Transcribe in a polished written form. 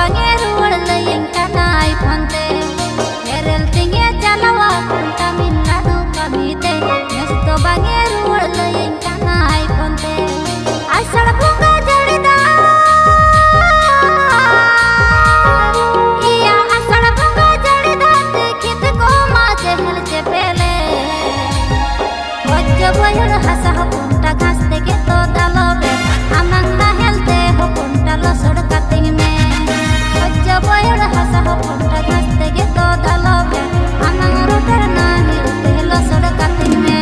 bange ruwal layin kanai phante herel tinge chalawa Tamil Nadu kamite nes to bange ruwal layin kanai phante asad bunga jarida iya asad bunga jarida dekhit ko ma jehel chepele hojja boyar hasa punta ghas teke to dalobe amang nahel te punta losod kating me hojja boyar hasa punta ghas teke to dalobe amang rotar nahel te losod kating me